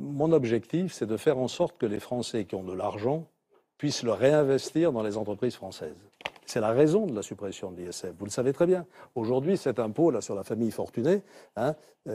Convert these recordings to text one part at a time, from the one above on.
Mon objectif, c'est de faire en sorte que les Français qui ont de l'argent puissent le réinvestir dans les entreprises françaises. C'est la raison de la suppression de l'ISF. Vous le savez très bien. Aujourd'hui, cet impôt là sur la famille fortunée,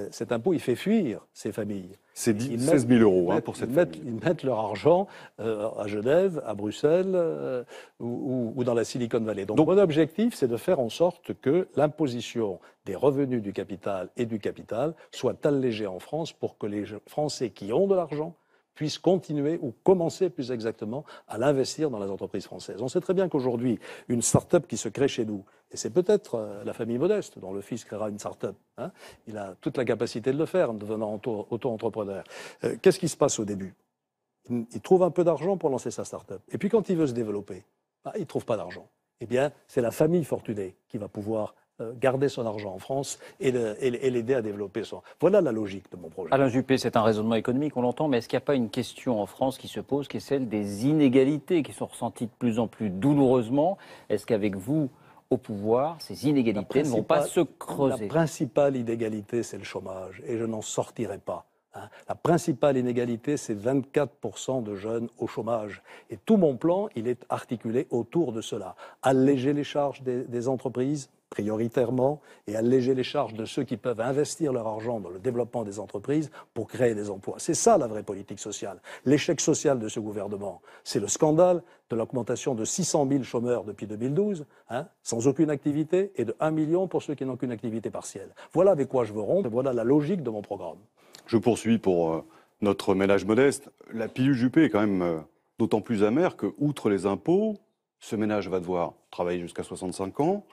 cet impôt, il fait fuir ces familles. C'est 16 000 euros pour cette famille. Ils mettent leur argent à Genève, à Bruxelles ou dans la Silicon Valley. Donc mon objectif, c'est de faire en sorte que l'imposition des revenus du capital et du capital soit allégée en France pour que les Français qui ont de l'argent puissent continuer ou commencer plus exactement à l'investir dans les entreprises françaises. On sait très bien qu'aujourd'hui, une start-up qui se crée chez nous, et c'est peut-être la famille modeste dont le fils créera une start-up, il a toute la capacité de le faire en devenant auto-entrepreneur. Qu'est-ce qui se passe au début? Il trouve un peu d'argent pour lancer sa start-up. Et puis quand il veut se développer, il ne trouve pas d'argent. Eh bien, c'est la famille fortunée qui va pouvoir garder son argent en France et l'aider à développer son... Voilà la logique de mon projet. Alain Juppé, c'est un raisonnement économique, on l'entend, mais est-ce qu'il n'y a pas une question en France qui se pose, qui est celle des inégalités qui sont ressenties de plus en plus douloureusement? Est-ce qu'avec vous, au pouvoir, ces inégalités ne vont pas se creuser? La principale inégalité, c'est le chômage, et je n'en sortirai pas. La principale inégalité, c'est 24% de jeunes au chômage. Et tout mon plan, il est articulé autour de cela. Alléger les charges des entreprises, prioritairement, et alléger les charges de ceux qui peuvent investir leur argent dans le développement des entreprises pour créer des emplois. C'est ça la vraie politique sociale. L'échec social de ce gouvernement, c'est le scandale de l'augmentation de 600 000 chômeurs depuis 2012, sans aucune activité, et de 1 million pour ceux qui n'ont qu'une activité partielle. Voilà avec quoi je veux rompre, et voilà la logique de mon programme. Je poursuis pour notre ménage modeste. La pilule Juppé est quand même d'autant plus amère que, outre les impôts, ce ménage va devoir travailler jusqu'à 65 ans.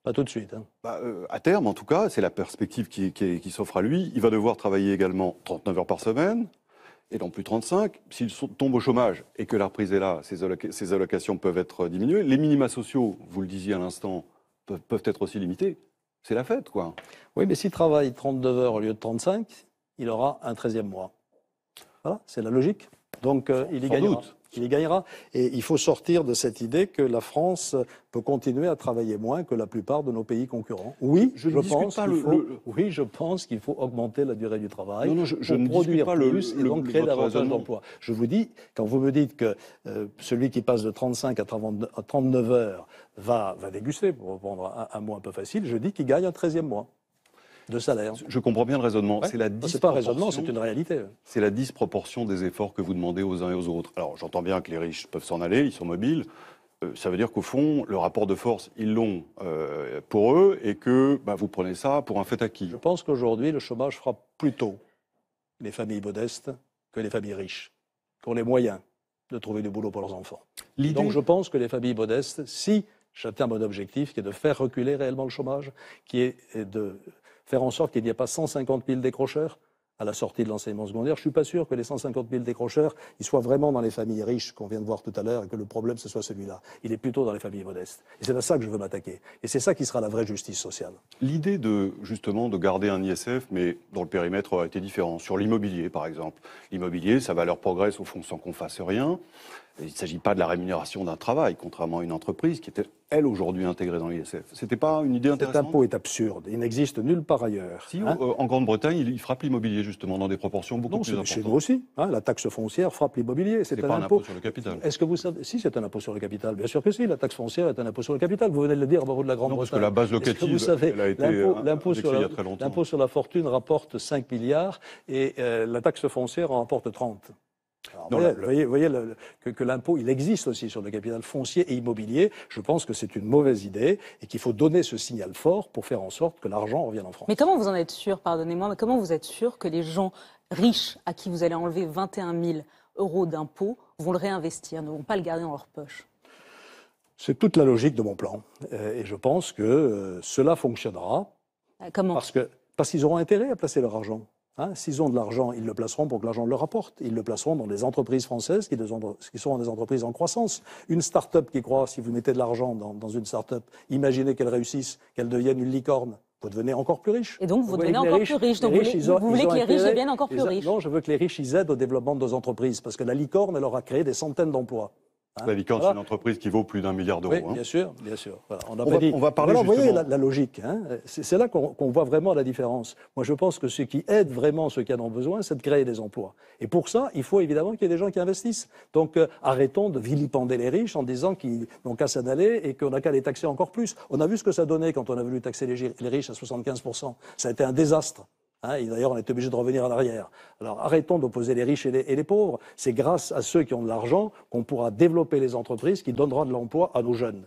Pas tout de suite. À terme, en tout cas, c'est la perspective qui s'offre à lui. Il va devoir travailler également 39 heures par semaine, et non plus 35. S'il tombe au chômage et que la reprise est là, ses allocations peuvent être diminuées. Les minima sociaux, vous le disiez à l'instant, peuvent être aussi limités. C'est la fête, quoi. Oui, mais s'il travaille 39 heures au lieu de 35, il aura un 13e mois. Voilà, c'est la logique. Donc il y gagnera. Il y gagnera. Et il faut sortir de cette idée que la France peut continuer à travailler moins que la plupart de nos pays concurrents. Oui, je pense qu'il faut augmenter la durée du travail pour produire plus et donc créer davantage d'emplois. Je vous dis, quand vous me dites que celui qui passe de 35 à 39 heures va déguster, pour reprendre un mot un peu facile, je dis qu'il gagne un 13e mois de salaire. Je comprends bien le raisonnement. Ouais. C'est pas un raisonnement, c'est une réalité. C'est la disproportion des efforts que vous demandez aux uns et aux autres. Alors j'entends bien que les riches peuvent s'en aller, ils sont mobiles. Ça veut dire qu'au fond, le rapport de force, ils l'ont pour eux et que vous prenez ça pour un fait acquis. Je pense qu'aujourd'hui, le chômage frappe plutôt les familles modestes que les familles riches, qui ont les moyens de trouver du boulot pour leurs enfants. Donc je pense que les familles modestes, si j'atteins mon objectif, qui est de faire reculer réellement le chômage, qui est de faire en sorte qu'il n'y ait pas 150 000 décrocheurs à la sortie de l'enseignement secondaire. Je ne suis pas sûr que les 150 000 décrocheurs ils soient vraiment dans les familles riches qu'on vient de voir tout à l'heure et que le problème ce soit celui-là. Il est plutôt dans les familles modestes. Et c'est à ça que je veux m'attaquer. Et c'est ça qui sera la vraie justice sociale. L'idée justement de garder un ISF, mais dont le périmètre aurait été différent. Sur l'immobilier, par exemple. L'immobilier, sa valeur progresse au fond sans qu'on fasse rien. Il ne s'agit pas de la rémunération d'un travail, contrairement à une entreprise qui était, elle, aujourd'hui intégrée dans l'ISF. Ce n'était pas une idée intéressante? Cet impôt est absurde. Il n'existe nulle part ailleurs. Si, en Grande-Bretagne, il frappe l'immobilier, justement, dans des proportions beaucoup plus importantes. Chez nous aussi. La taxe foncière frappe l'immobilier. C'est pas un impôt sur le capital. Est-ce que vous savez? Si, c'est un impôt sur le capital. Bien sûr que si. La taxe foncière est un impôt sur le capital. Vous venez de le dire à propos de la Grande-Bretagne. Parce que la base locative, elle a été indexée il y a très longtemps. L'impôt sur la fortune rapporte 5 milliards et la taxe foncière en rapporte 30. Alors, vous voyez que l'impôt, il existe aussi sur le capital foncier et immobilier. Je pense que c'est une mauvaise idée et qu'il faut donner ce signal fort pour faire en sorte que l'argent revienne en France. Mais comment vous en êtes sûr, pardonnez-moi, mais comment vous êtes sûr que les gens riches à qui vous allez enlever 21 000 euros d'impôts vont le réinvestir, ne vont pas le garder dans leur poche? C'est toute la logique de mon plan. Et je pense que cela fonctionnera. Comment? Parce qu'ils auront intérêt à placer leur argent. S'ils ont de l'argent, ils le placeront pour que l'argent leur rapporte. Ils le placeront dans des entreprises françaises qui sont des entreprises en croissance. Une start-up qui croit, si vous mettez de l'argent dans une start-up, imaginez qu'elle réussisse, qu'elle devienne une licorne. Vous devenez encore plus riche. Et donc vous devenez encore plus riche. Donc vous voulez que les riches deviennent encore plus riches? Non, je veux que les riches ils aident au développement de nos entreprises. Parce que la licorne, elle aura créé des centaines d'emplois. La Licorne, c'est une entreprise qui vaut plus d'1 milliard d'euros. Oui, bien sûr, bien sûr. Voilà. On va parler voilà, vous voyez justement... la logique. Hein. C'est là qu'on voit vraiment la différence. Moi, je pense que ce qui aide vraiment ceux qui en ont besoin, c'est de créer des emplois. Et pour ça, il faut évidemment qu'il y ait des gens qui investissent. Donc, arrêtons de vilipender les riches en disant qu'ils n'ont qu'à s'en aller et qu'on n'a qu'à les taxer encore plus. On a vu ce que ça donnait quand on a voulu taxer les riches à 75%. Ça a été un désastre. Hein, et d'ailleurs, on est obligé de revenir en arrière. Alors, arrêtons d'opposer les riches et les pauvres. C'est grâce à ceux qui ont de l'argent qu'on pourra développer les entreprises qui donneront de l'emploi à nos jeunes.